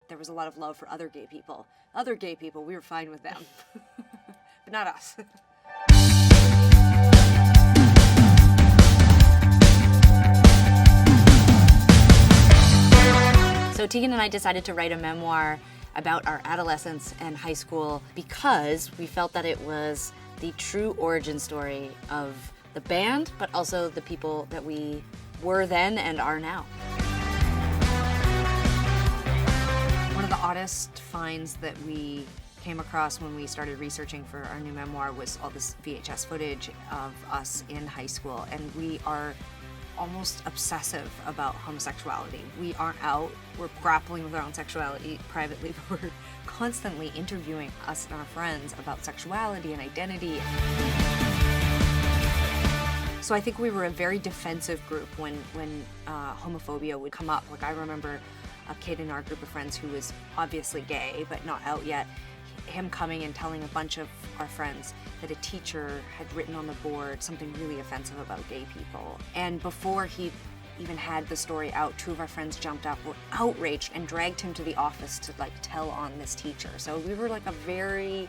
there was a lot of love for other gay people. Other gay people, we were fine with them, but not us. So Tegan and I decided to write a memoir about our adolescence and high school because we felt that it was the true origin story of the band, but also the people that we were then and are now. One of the oddest finds that we came across when we started researching for our new memoir was all this VHS footage of us in high school, and we are almost obsessive about homosexuality. We aren't out, we're grappling with our own sexuality privately, but we're constantly interviewing us and our friends about sexuality and identity. So I think we were a very defensive group when homophobia would come up. Like, I remember a kid in our group of friends who was obviously gay, but not out yet, him coming and telling a bunch of our friends that a teacher had written on the board something really offensive about gay people. And before he even had the story out, two of our friends jumped up, were outraged, and dragged him to the office to tell on this teacher. So we were like a very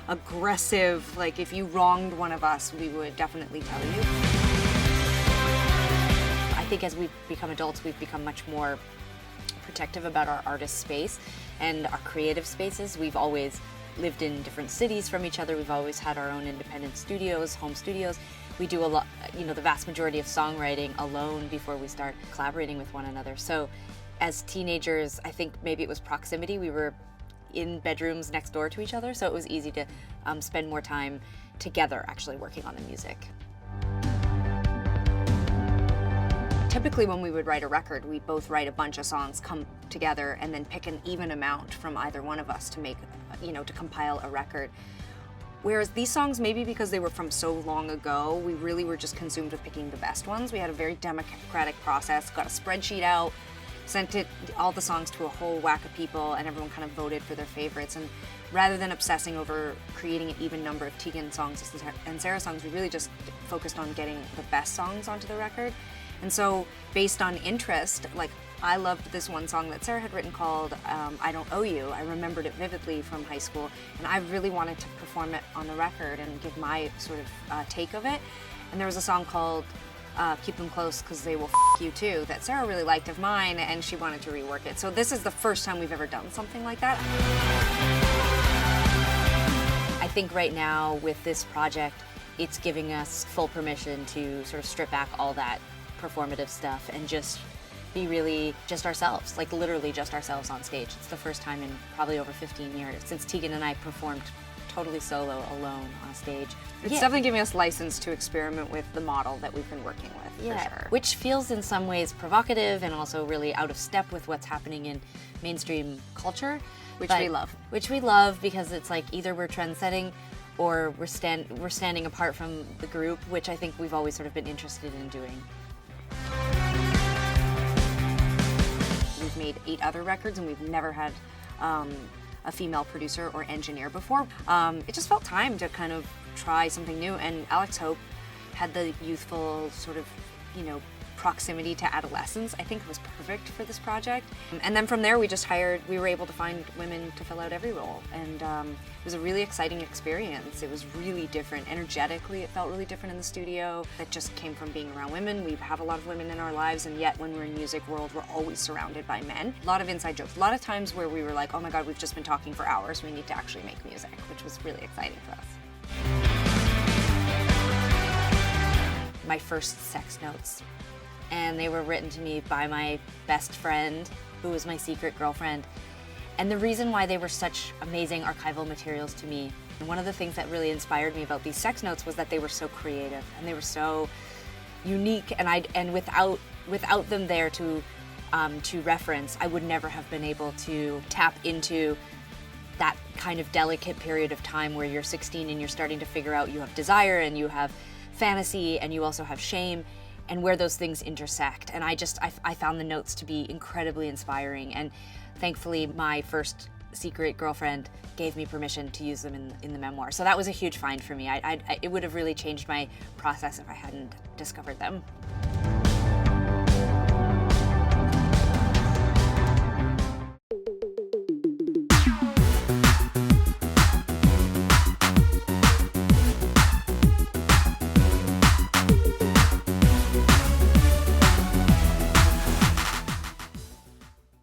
aggressive, like, if you wronged one of us, we would definitely tell you. I think as we've become adults, we've become much more protective about our artist space and our creative spaces. We've always lived in different cities from each other. We've always had our own independent studios, home studios. We do a lot, the vast majority of songwriting alone before we start collaborating with one another. So as teenagers, I think maybe it was proximity. We were in bedrooms next door to each other, so it was easy to spend more time together actually working on the music. Typically when we would write a record, we both write a bunch of songs, come together, and then pick an even amount from either one of us to make, to compile a record. Whereas these songs, maybe because they were from so long ago, we really were just consumed with picking the best ones. We had a very democratic process, got a spreadsheet out, sent all the songs to a whole whack of people, and everyone kind of voted for their favorites. And rather than obsessing over creating an even number of Tegan songs and Sara songs, we really just focused on getting the best songs onto the record. And so, based on interest, like, I loved this one song that Sara had written called I Don't Owe You. I remembered it vividly from high school, and I really wanted to perform it on the record and give my sort of take of it. And there was a song called Keep Them Close Because They Will F You Too that Sara really liked of mine, and she wanted to rework it. So this is the first time we've ever done something like that. I think right now with this project, it's giving us full permission to sort of strip back all that performative stuff and just be really just ourselves, like literally just ourselves on stage. It's the first time in probably over 15 years since Tegan and I performed totally solo, alone on stage. It's definitely giving us license to experiment with the model that we've been working with, for sure. Which feels in some ways provocative and also really out of step with what's happening in mainstream culture. Which we love. Which we love because it's like either we're trend-setting or we're standing apart from the group, which I think we've always sort of been interested in doing. We've made 8 other records and we've never had a female producer or engineer before. It just felt time to kind of try something new, and Alex Hope had the youthful sort of, proximity to adolescence. I think it was perfect for this project. And then from there we were able to find women to fill out every role, and it was a really exciting experience. It was really different. Energetically, it felt really different in the studio. That just came from being around women. We have a lot of women in our lives, and yet when we're in music world, we're always surrounded by men. A lot of inside jokes. A lot of times where we were like, oh my God, we've just been talking for hours. We need to actually make music, which was really exciting for us. My first sex notes. And they were written to me by my best friend, who was my secret girlfriend. And the reason why they were such amazing archival materials to me, and one of the things that really inspired me about these sex notes was that they were so creative and they were so unique, and without them there to reference, I would never have been able to tap into that kind of delicate period of time where you're 16 and you're starting to figure out you have desire and you have fantasy and you also have shame, and where those things intersect. And I found the notes to be incredibly inspiring, and thankfully my first secret girlfriend gave me permission to use them in the memoir. So that was a huge find for me. It would have really changed my process if I hadn't discovered them.